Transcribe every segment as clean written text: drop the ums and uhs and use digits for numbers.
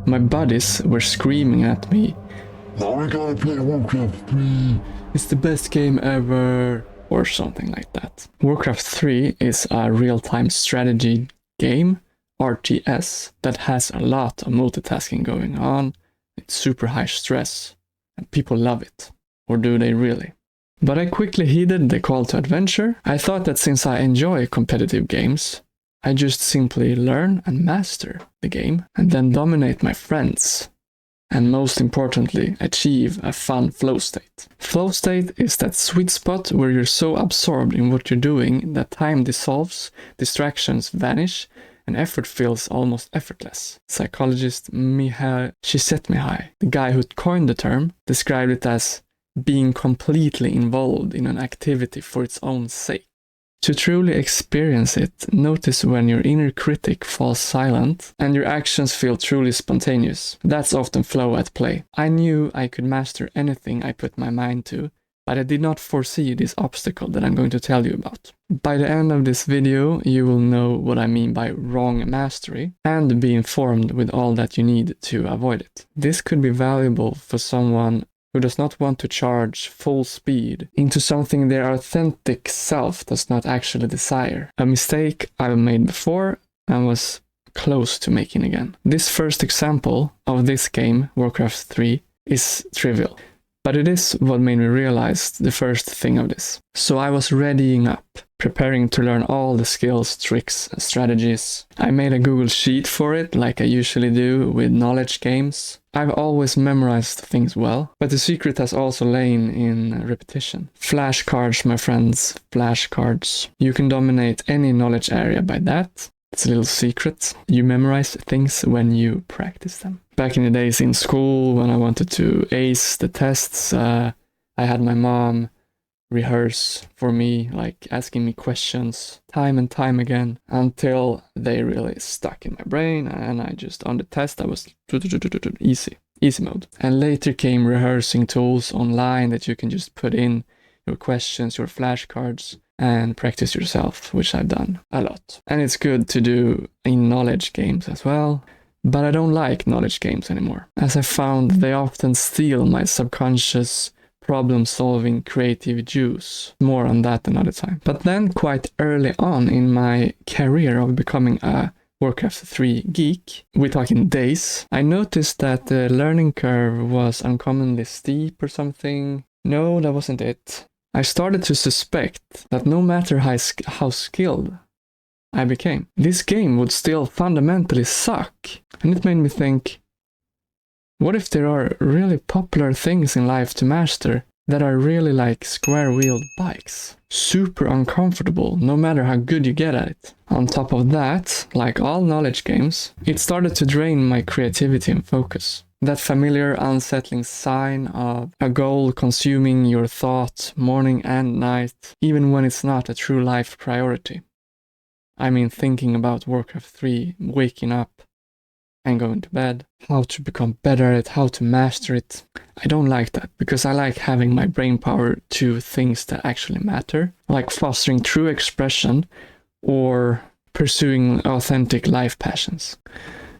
My buddies were screaming at me, "Now we gotta play Warcraft 3! It's the best game ever!" or something like that. Warcraft 3 is a real-time strategy game, RTS, that has a lot of multitasking going on. It's super high stress, and people love it. Or do they really? But I quickly heeded the call to adventure. I thought that since I enjoy competitive games, I just simply learn and master the game and then dominate my friends. And most importantly, achieve a fun flow state. Flow state is that sweet spot where you're so absorbed in what you're doing that time dissolves, distractions vanish, and effort feels almost effortless. Psychologist Mihaly Csikszentmihalyi, the guy who coined the term, described it as being completely involved in an activity for its own sake. To truly experience it, notice when your inner critic falls silent and your actions feel truly spontaneous. That's often flow at play. I knew I could master anything I put my mind to, but I did not foresee this obstacle that I'm going to tell you about. By the end of this video, you will know what I mean by wrong mastery and be informed with all that you need to avoid it. This could be valuable for someone who does not want to charge full speed into something their authentic self does not actually desire. A mistake I've made before and was close to making again. This first example of this game, Warcraft 3, is trivial, but it is what made me realize the first thing of this. So I was readying up, preparing to learn all the skills, tricks, and strategies. I made a Google Sheet for it, like I usually do with knowledge games. I've always memorized things well, but the secret has also lain in repetition. Flashcards, my friends, flashcards. You can dominate any knowledge area by that. It's a little secret. You memorize things when you practice them. Back in the days in school, when I wanted to ace the tests, I had my mom rehearse for me, like asking me questions time and time again until they really stuck in my brain, and I just, on the test, I was easy mode. And later came rehearsing tools online that you can just put in your questions, your flashcards, and practice yourself, which I've done a lot. And it's good to do in knowledge games as well. But I don't like knowledge games anymore, as I found they often steal my subconscious problem-solving creative juice. More on that another time. But then quite early on in my career of becoming a Warcraft 3 geek, we're talking days, I noticed that the learning curve was uncommonly steep or something. No, that wasn't it. I started to suspect that no matter how skilled I became, this game would still fundamentally suck. And it made me think, what if there are really popular things in life to master that are really like square-wheeled bikes? Super uncomfortable, no matter how good you get at it. On top of that, like all knowledge games, it started to drain my creativity and focus. That familiar unsettling sign of a goal consuming your thought morning and night, even when it's not a true life priority. I mean, thinking about Warcraft 3, waking up and going to bed, how to become better at it, how to master it. I don't like that, because I like having my brain power to things that actually matter, like fostering true expression or pursuing authentic life passions.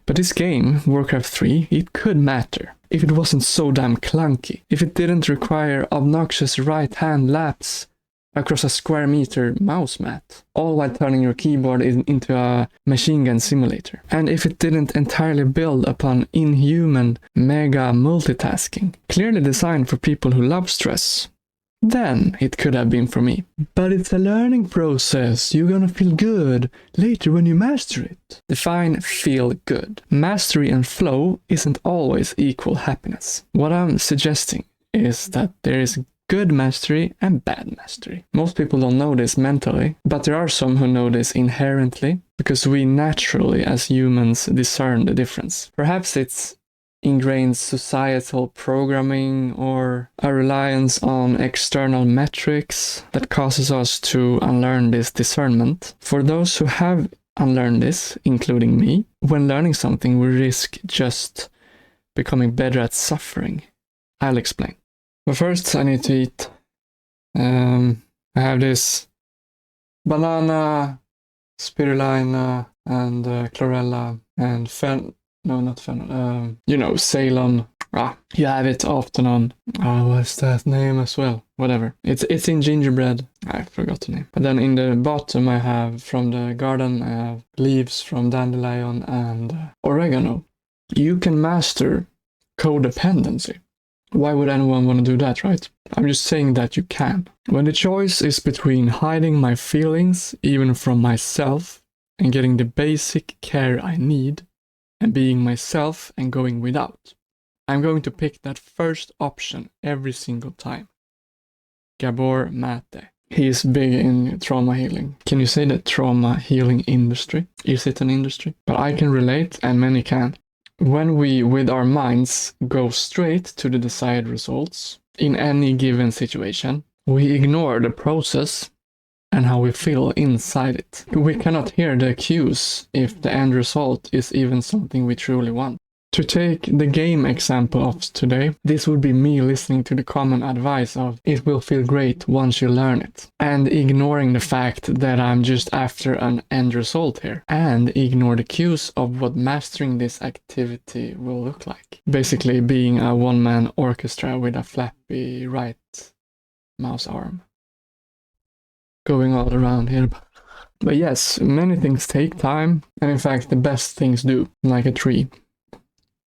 But this game, Warcraft 3, it could matter if it wasn't so damn clunky, if it didn't require obnoxious right-hand laps across a square meter mouse mat, all while turning your keyboard into a machine gun simulator. And if it didn't entirely build upon inhuman mega multitasking, clearly designed for people who love stress, then it could have been for me. But it's a learning process. You're gonna feel good later when you master it. Define feel good. Mastery and flow isn't always equal happiness. What I'm suggesting is that there is good mastery and bad mastery. Most people don't know this mentally, but there are some who know this inherently, because we naturally as humans discern the difference. Perhaps it's ingrained societal programming or a reliance on external metrics that causes us to unlearn this discernment. For those who have unlearned this, including me, when learning something we risk just becoming better at suffering. I'll explain. But first I need to eat. I have this banana, spirulina, and chlorella, and No, not Fennel. You know, Ceylon. You have it often on. What's that name as well? Whatever. It's in gingerbread. I forgot the name. But then in the bottom I have from the garden. I have leaves from dandelion and oregano. You can master codependency. Why would anyone want to do that, right? I'm just saying that you can. When the choice is between hiding my feelings, even from myself, and getting the basic care I need, and being myself and going without, I'm going to pick that first option every single time. Gabor Mate. He is big in trauma healing. Can you say that trauma healing industry? Is it an industry? But I can relate, and many can. When we, with our minds, go straight to the desired results in any given situation, we ignore the process and how we feel inside it. We cannot hear the cues if the end result is even something we truly want. To take the game example of today, this would be me listening to the common advice of it will feel great once you learn it, and ignoring the fact that I'm just after an end result here, and ignore the cues of what mastering this activity will look like. Basically being a one-man orchestra with a flappy right mouse arm. Going all around here. But yes, many things take time, and in fact the best things do, like a tree.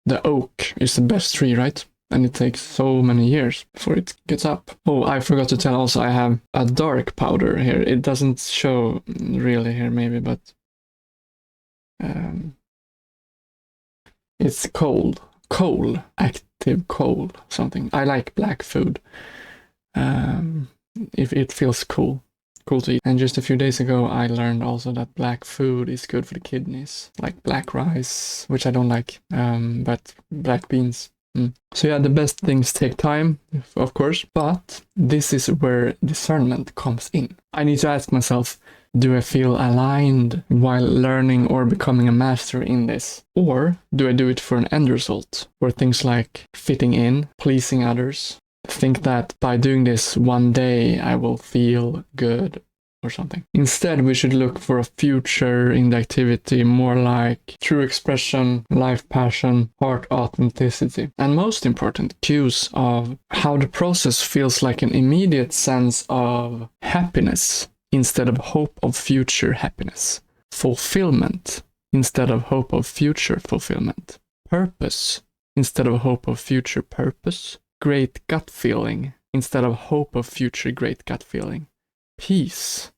The oak is the best tree, right? And it takes so many years before it gets up. Oh, I forgot to tell also I have a dark powder here. It doesn't show really here maybe, but it's cold. Coal. Active coal. Something. I like black food. If it feels cool. Cool to eat. And just a few days ago I learned also that black food is good for the kidneys, like black rice, which I don't like, but black beans. So yeah, the best things take time, of course, but this is where discernment comes in. I need to ask myself, do I feel aligned while learning or becoming a master in this? Or do I do it for an end result, where things like fitting in, pleasing others, think that by doing this one day I will feel good or something. Instead, we should look for a future in the activity, more like true expression, life passion, heart authenticity, and most important, cues of how the process feels like an immediate sense of happiness instead of hope of future happiness, fulfillment instead of hope of future fulfillment, purpose instead of hope of future purpose, great gut feeling instead of hope of future great gut feeling, peace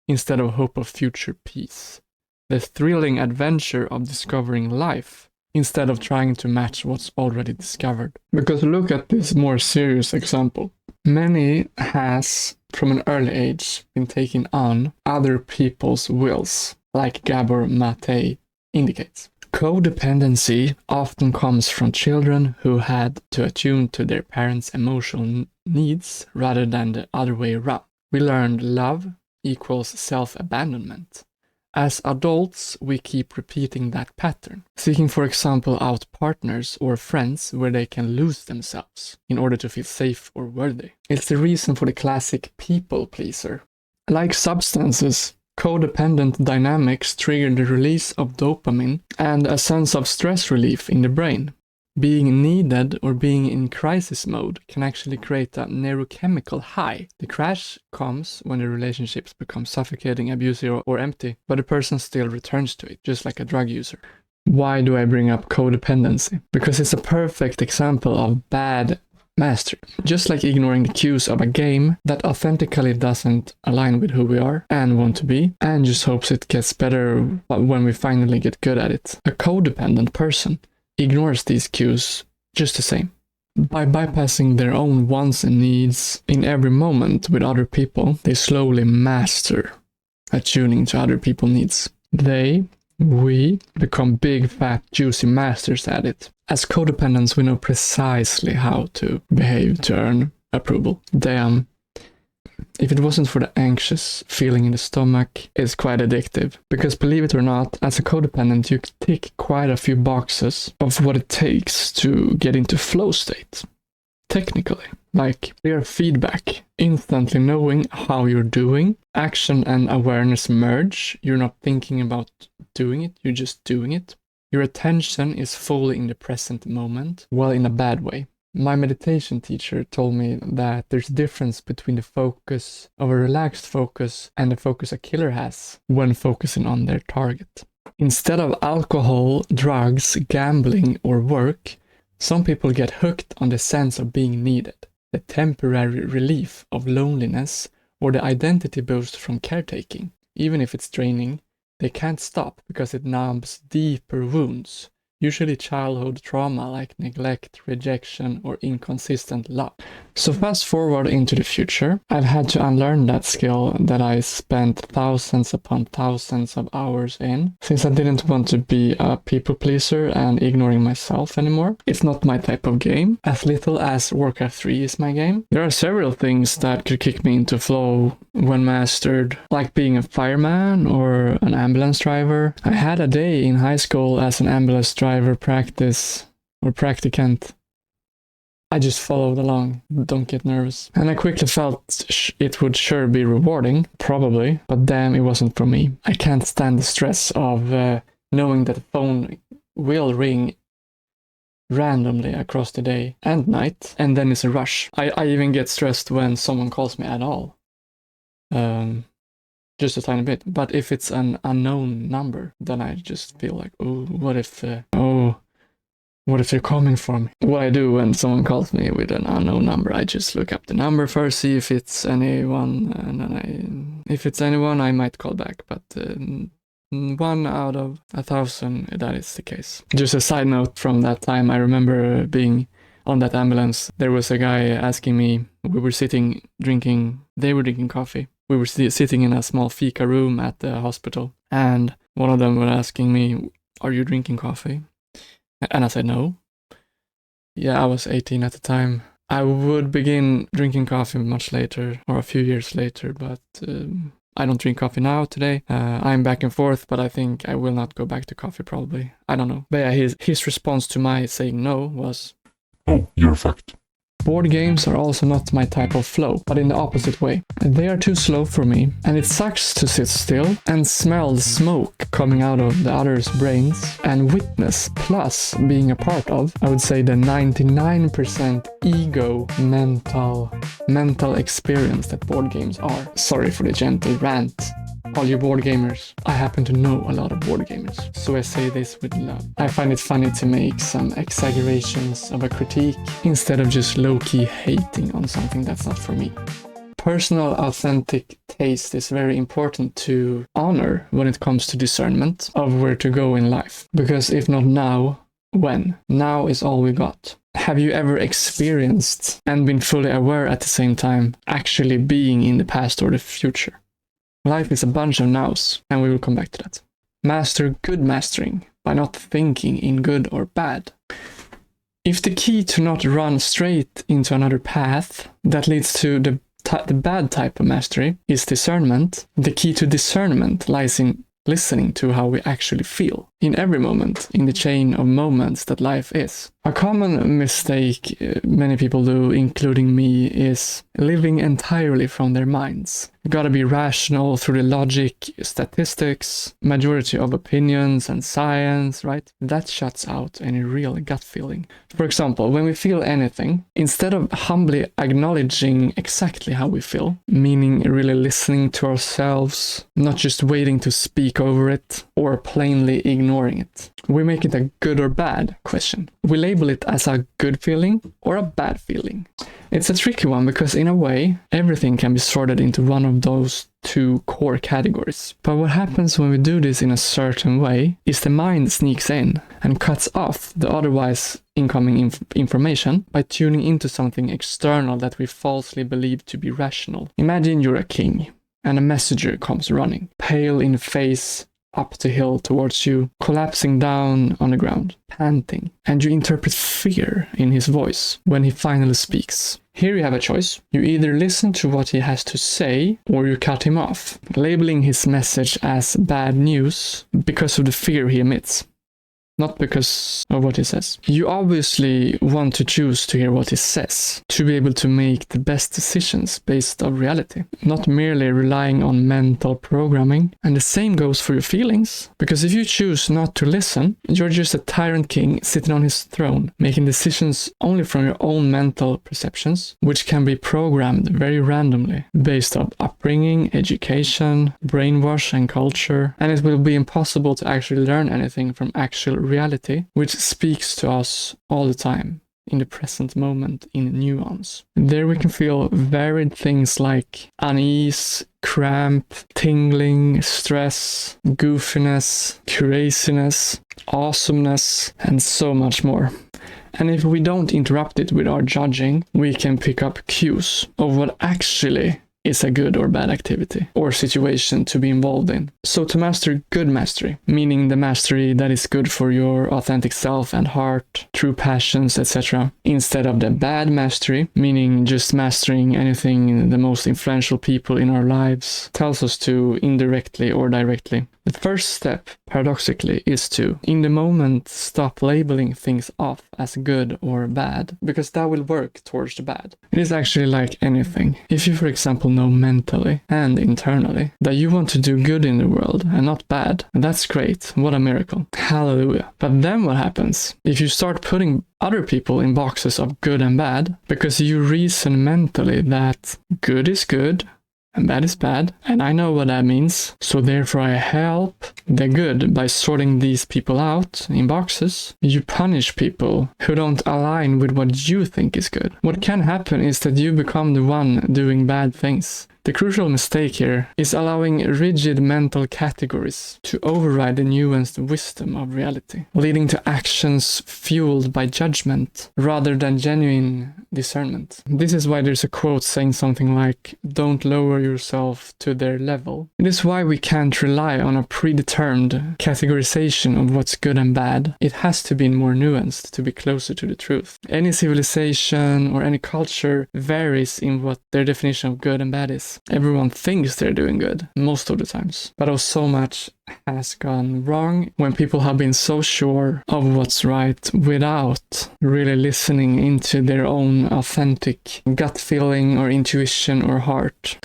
instead of hope of future peace, the thrilling adventure of discovering life instead of trying to match what's already discovered. Because look at this more serious example. Many has, from an early age, been taking on other people's wills, like Gabor Mate indicates. Codependency often comes from children who had to attune to their parents' emotional needs rather than the other way around. We learned love equals self-abandonment. As adults, we keep repeating that pattern, seeking, for example, out partners or friends where they can lose themselves in order to feel safe or worthy. It's the reason for the classic people pleaser. Like substances, codependent dynamics trigger the release of dopamine and a sense of stress relief in the brain. Being needed or being in crisis mode can actually create a neurochemical high. The crash comes when the relationships become suffocating, abusive, or empty, but the person still returns to it, just like a drug user. Why do I bring up codependency? Because it's a perfect example of bad mastery. Just like ignoring the cues of a game that authentically doesn't align with who we are and want to be, and just hopes it gets better when we finally get good at it. A codependent person ignores these cues just the same. By bypassing their own wants and needs in every moment with other people, they slowly master attuning to other people's needs. We become big, fat, juicy masters at it. As codependents, we know precisely how to behave to earn approval. Damn. If it wasn't for the anxious feeling in the stomach, it's quite addictive. Because believe it or not, as a codependent, you tick quite a few boxes of what it takes to get into flow state. Technically, like clear feedback, instantly knowing how you're doing, action and awareness merge. You're not thinking about doing it, you're just doing it. Your attention is fully in the present moment, well, in a bad way. My meditation teacher told me that there's a difference between the focus of a relaxed focus and the focus a killer has when focusing on their target. Instead of alcohol, drugs, gambling, or work, some people get hooked on the sense of being needed, the temporary relief of loneliness, or the identity boost from caretaking. Even if it's draining, they can't stop because it numbs deeper wounds, usually childhood trauma like neglect, rejection, or inconsistent love. So fast forward into the future, I've had to unlearn that skill that I spent thousands upon thousands of hours in, since I didn't want to be a people pleaser and ignoring myself anymore. It's not my type of game, as little as Warcraft 3 is my game. There are several things that could kick me into flow when mastered, like being a fireman or an ambulance driver. I had a day in high school as an ambulance driver practicant. I just followed along, don't get nervous. And I quickly felt it would sure be rewarding, probably, but damn, it wasn't for me. I can't stand the stress of knowing that the phone will ring randomly across the day and night, and then it's a rush. I even get stressed when someone calls me at all. Just a tiny bit. But if it's an unknown number, then I just feel like, oh, what if they're coming for me? What I do when someone calls me with an unknown number, I just look up the number first, see if it's anyone, and then if it's anyone, I might call back. But 1 out of 1,000, that is the case. Just a side note from that time, I remember being on that ambulance. There was a guy asking me, they were drinking coffee. We were sitting in a small fika room at the hospital, and one of them was asking me, "Are you drinking coffee?" And I said no. Yeah, I was 18 at the time. I would begin drinking coffee much later, or a few years later, but I don't drink coffee now today. I'm back and forth, but I think I will not go back to coffee probably. I don't know. But yeah, his response to my saying no was, "Oh, you're fucked." Board games are also not my type of flow, but in the opposite way. They are too slow for me, and it sucks to sit still and smell the smoke coming out of the other's brains and witness, plus being a part of, I would say, the 99% ego mental experience that board games are. Sorry for the gentle rant. All you board gamers, I happen to know a lot of board gamers, so I say this with love. I find it funny to make some exaggerations of a critique instead of just low-key hating on something that's not for me. Personal, authentic taste is very important to honor when it comes to discernment of where to go in life. Because if not now, when? Now is all we got. Have you ever experienced and been fully aware at the same time, actually being in the past or the future? Life is a bunch of nows, and we will come back to that. Master good mastering by not thinking in good or bad. If the key to not run straight into another path that leads to the bad type of mastery is discernment, the key to discernment lies in listening to how we actually feel in every moment in the chain of moments that life is. A common mistake many people do, including me, is living entirely from their minds. You gotta be rational through the logic, statistics, majority of opinions and science, right? That shuts out any real gut feeling. For example, when we feel anything, instead of humbly acknowledging exactly how we feel, meaning really listening to ourselves, not just waiting to speak over it or plainly ignoring it, we make it a good or bad question. We label it as a good feeling or a bad feeling. It's a tricky one because in a way, everything can be sorted into one of those two core categories. But what happens when we do this in a certain way is the mind sneaks in and cuts off the otherwise incoming information by tuning into something external that we falsely believe to be rational. Imagine you're a king and a messenger comes running, pale in face, up the hill towards you, collapsing down on the ground, panting, and you interpret fear in his voice when he finally speaks. Here you have a choice. You either listen to what he has to say, or you cut him off, labeling his message as bad news because of the fear he emits. not because of what he says. You obviously want to choose to hear what he says, to be able to make the best decisions based on reality, not merely relying on mental programming. And the same goes for your feelings, because if you choose not to listen, you're just a tyrant king sitting on his throne, making decisions only from your own mental perceptions, which can be programmed very randomly, based on upbringing, education, brainwash, and culture, and it will be impossible to actually learn anything from actual reality, which speaks to us all the time, in the present moment, in nuance. There we can feel varied things like unease, cramp, tingling, stress, goofiness, craziness, awesomeness, and so much more. And if we don't interrupt it with our judging, we can pick up cues of what actually is a good or bad activity or situation to be involved in. So to master good mastery, meaning the mastery that is good for your authentic self and heart, true passions, etc., instead of the bad mastery, meaning just mastering anything the most influential people in our lives tells us to indirectly or directly. The first step, paradoxically, is to, in the moment, stop labeling things off as good or bad, because that will work towards the bad. It is actually like anything. If you, for example, know mentally and internally that you want to do good in the world and not bad, that's great. What a miracle. Hallelujah. But then what happens? If you start putting other people in boxes of good and bad, because you reason mentally that good is good, and bad is bad, and I know what that means, so therefore I help the good by sorting these people out in boxes. You punish people who don't align with what you think is good. What can happen is that you become the one doing bad things. The crucial mistake here is allowing rigid mental categories to override the nuanced wisdom of reality, leading to actions fueled by judgment rather than genuine discernment. This is why there's a quote saying something like, "Don't lower yourself to their level." It is why we can't rely on a predetermined categorization of what's good and bad. It has to be more nuanced to be closer to the truth. Any civilization or any culture varies in what their definition of good and bad is. Everyone thinks they're doing good, most of the times. But so much has gone wrong when people have been so sure of what's right without really listening into their own authentic gut feeling or intuition or heart.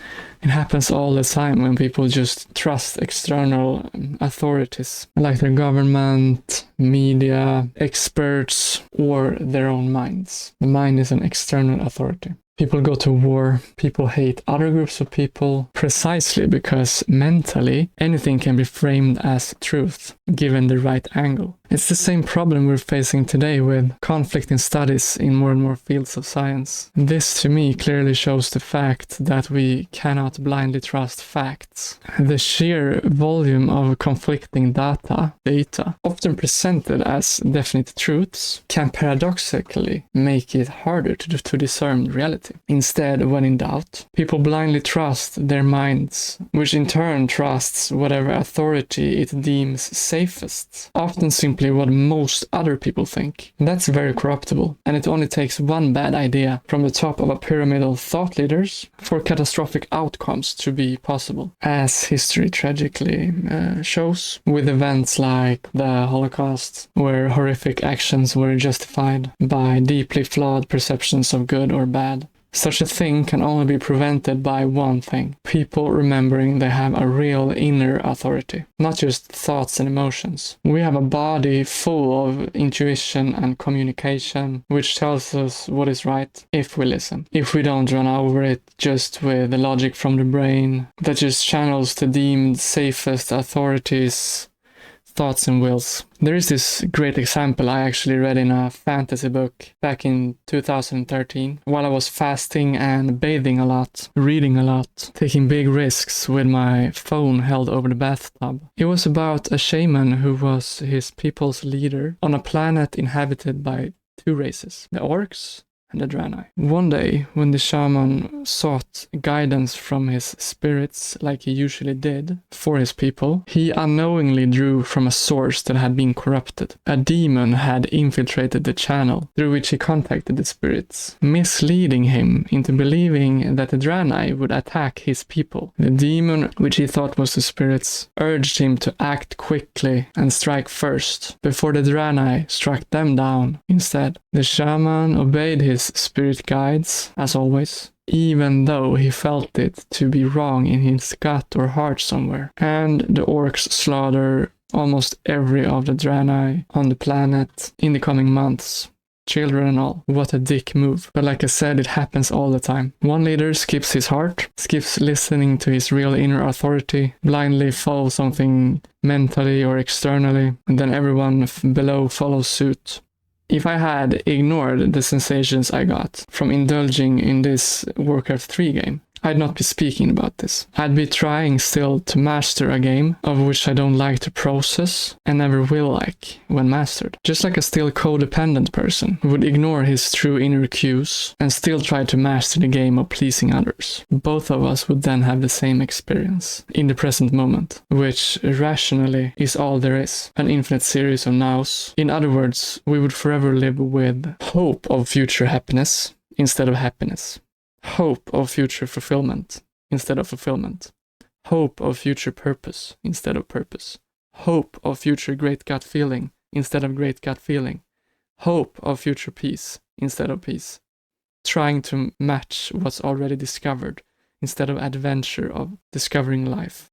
It happens all the time when people just trust external authorities, like their government, media, experts, or their own minds. The mind is an external authority. People go to war, people hate other groups of people, precisely because mentally anything can be framed as truth, given the right angle. It's the same problem we're facing today with conflict in studies in more and more fields of science. This, to me, clearly shows the fact that we cannot blindly trust facts. The sheer volume of conflicting data, often presented as definite truths, can paradoxically make it harder to discern reality. Instead, when in doubt, people blindly trust their minds, which in turn trusts whatever authority it deems safest, often simply what most other people think. That's very corruptible, and it only takes one bad idea from the top of a pyramid of thought leaders for catastrophic outcomes to be possible, as history tragically shows, with events like the Holocaust, where horrific actions were justified by deeply flawed perceptions of good or bad. Such a thing can only be prevented by one thing: people remembering they have a real inner authority, not just thoughts and emotions. We have a body full of intuition and communication, which tells us what is right if we listen. If we don't run over it just with the logic from the brain that just channels the deemed safest authorities' thoughts and wills. There is this great example I actually read in a fantasy book back in 2013 while I was fasting and bathing a lot, reading a lot, taking big risks with my phone held over the bathtub. It was about a shaman who was his people's leader on a planet inhabited by two races, the orcs and the Draenei. One day, when the shaman sought guidance from his spirits like he usually did for his people, he unknowingly drew from a source that had been corrupted. A demon had infiltrated the channel through which he contacted the spirits, misleading him into believing that the Draenei would attack his people. The demon, which he thought was the spirits, urged him to act quickly and strike first, before the Draenei struck them down instead. The shaman obeyed his spirit guides, as always, even though he felt it to be wrong in his gut or heart somewhere. And the orcs slaughter almost every of the Draenei on the planet in the coming months. Children and all. What a dick move. But like I said, it happens all the time. One leader skips his heart, skips listening to his real inner authority, blindly follows something mentally or externally, and then everyone below follows suit. If I had ignored the sensations I got from indulging in this Warcraft 3 game, I'd not be speaking about this. I'd be trying still to master a game of which I don't like to process and never will like when mastered. Just like a still codependent person who would ignore his true inner cues and still try to master the game of pleasing others. Both of us would then have the same experience in the present moment, which rationally is all there is, an infinite series of nows. In other words, we would forever live with hope of future happiness instead of happiness. Hope of future fulfillment instead of fulfillment. Hope of future purpose instead of purpose. Hope of future great gut feeling instead of great gut feeling. Hope of future peace instead of peace. Trying to match what's already discovered instead of adventure of discovering life.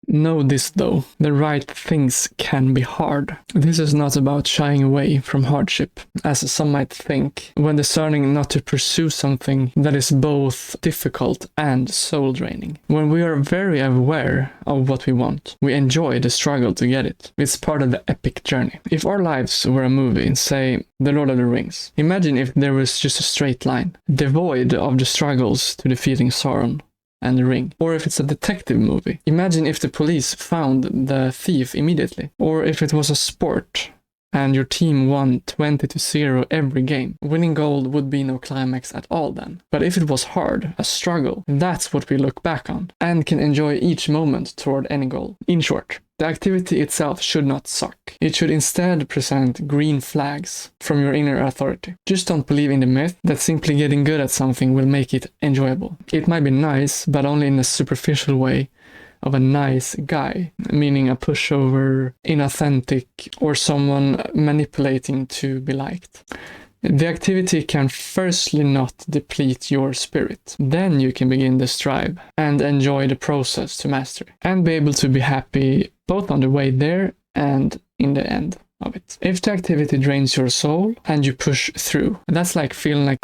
Know this though, the right things can be hard. This is not about shying away from hardship, as some might think, when discerning not to pursue something that is both difficult and soul-draining. When we are very aware of what we want, we enjoy the struggle to get it. It's part of the epic journey. If our lives were a movie, say The Lord of the Rings, imagine if there was just a straight line, devoid of the struggles to defeating Sauron and the ring. Or if it's a detective movie, imagine if the police found the thief immediately. Or if it was a sport and your team won 20-0 every game. Winning gold would be no climax at all then. But if it was hard, a struggle, that's what we look back on and can enjoy each moment toward any goal. In short, the activity itself should not suck. It should instead present green flags from your inner authority. Just don't believe in the myth that simply getting good at something will make it enjoyable. It might be nice, but only in a superficial way of a nice guy, meaning a pushover, inauthentic, or someone manipulating to be liked. The activity can firstly not deplete your spirit. Then you can begin the strive and enjoy the process to mastery and be able to be happy both on the way there and in the end of it. If the activity drains your soul and you push through, that's like feeling like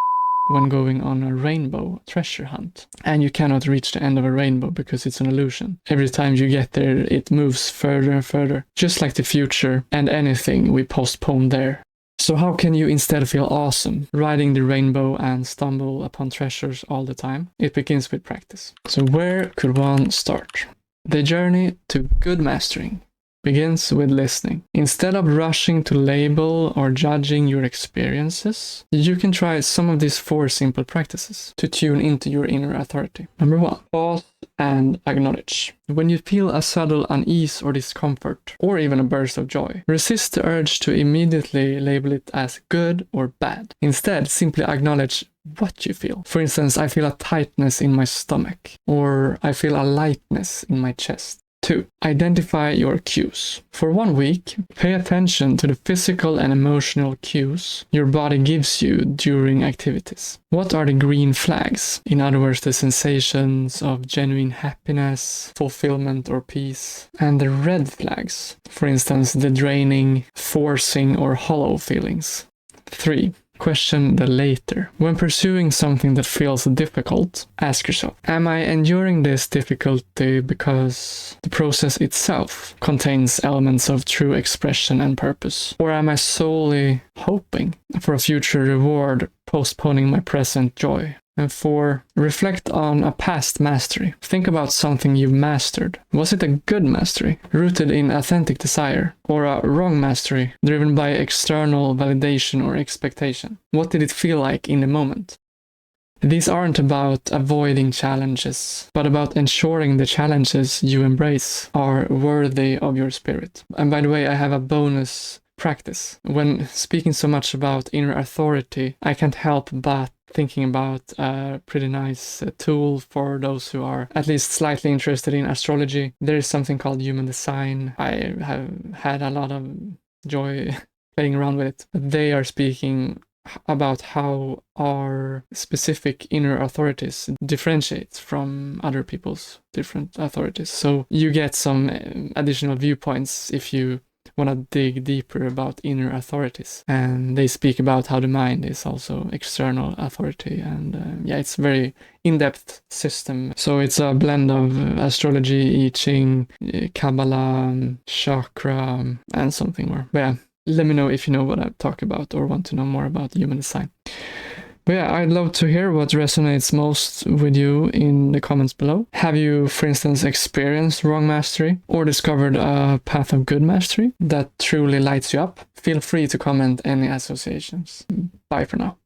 when going on a rainbow treasure hunt and you cannot reach the end of a rainbow because it's an illusion. Every time you get there, it moves further and further, just like the future and anything we postpone there. So how can you instead feel awesome riding the rainbow and stumble upon treasures all the time? It begins with practice. So where could one start? The journey to good mastering begins with listening. Instead of rushing to label or judging your experiences, you can try some of these 4 simple practices to tune into your inner authority. Number 1, pause and acknowledge. When you feel a subtle unease or discomfort, or even a burst of joy, resist the urge to immediately label it as good or bad. Instead, simply acknowledge what you feel. For instance, I feel a tightness in my stomach, or I feel a lightness in my chest. 2. Identify your cues. For 1 week, pay attention to the physical and emotional cues your body gives you during activities. What are the green flags? In other words, the sensations of genuine happiness, fulfillment, or peace. And the red flags, for instance, the draining, forcing, or hollow feelings. 3. Question the later. When pursuing something that feels difficult, ask yourself, am I enduring this difficulty because the process itself contains elements of true expression and purpose? Or am I solely hoping for a future reward, postponing my present joy? And 4, reflect on a past mastery. Think about something you've mastered. Was it a good mastery, rooted in authentic desire, or a wrong mastery, driven by external validation or expectation? What did it feel like in the moment? These aren't about avoiding challenges, but about ensuring the challenges you embrace are worthy of your spirit. And by the way, I have a bonus practice. When speaking so much about inner authority, I can't help but thinking about a pretty nice tool for those who are at least slightly interested in astrology. There is something called human design. I have had a lot of joy playing around with it. They are speaking about how our specific inner authorities differentiate from other people's different authorities. So you get some additional viewpoints if you want to dig deeper about inner authorities. And they speak about how the mind is also external authority. And it's a very in-depth system. So it's a blend of astrology, I Ching, Kabbalah, chakra, and something more. But yeah, let me know if you know what I talk about or want to know more about human design. But yeah, I'd love to hear what resonates most with you in the comments below. Have you, for instance, experienced wrong mastery or discovered a path of good mastery that truly lights you up? Feel free to comment any associations. Bye for now.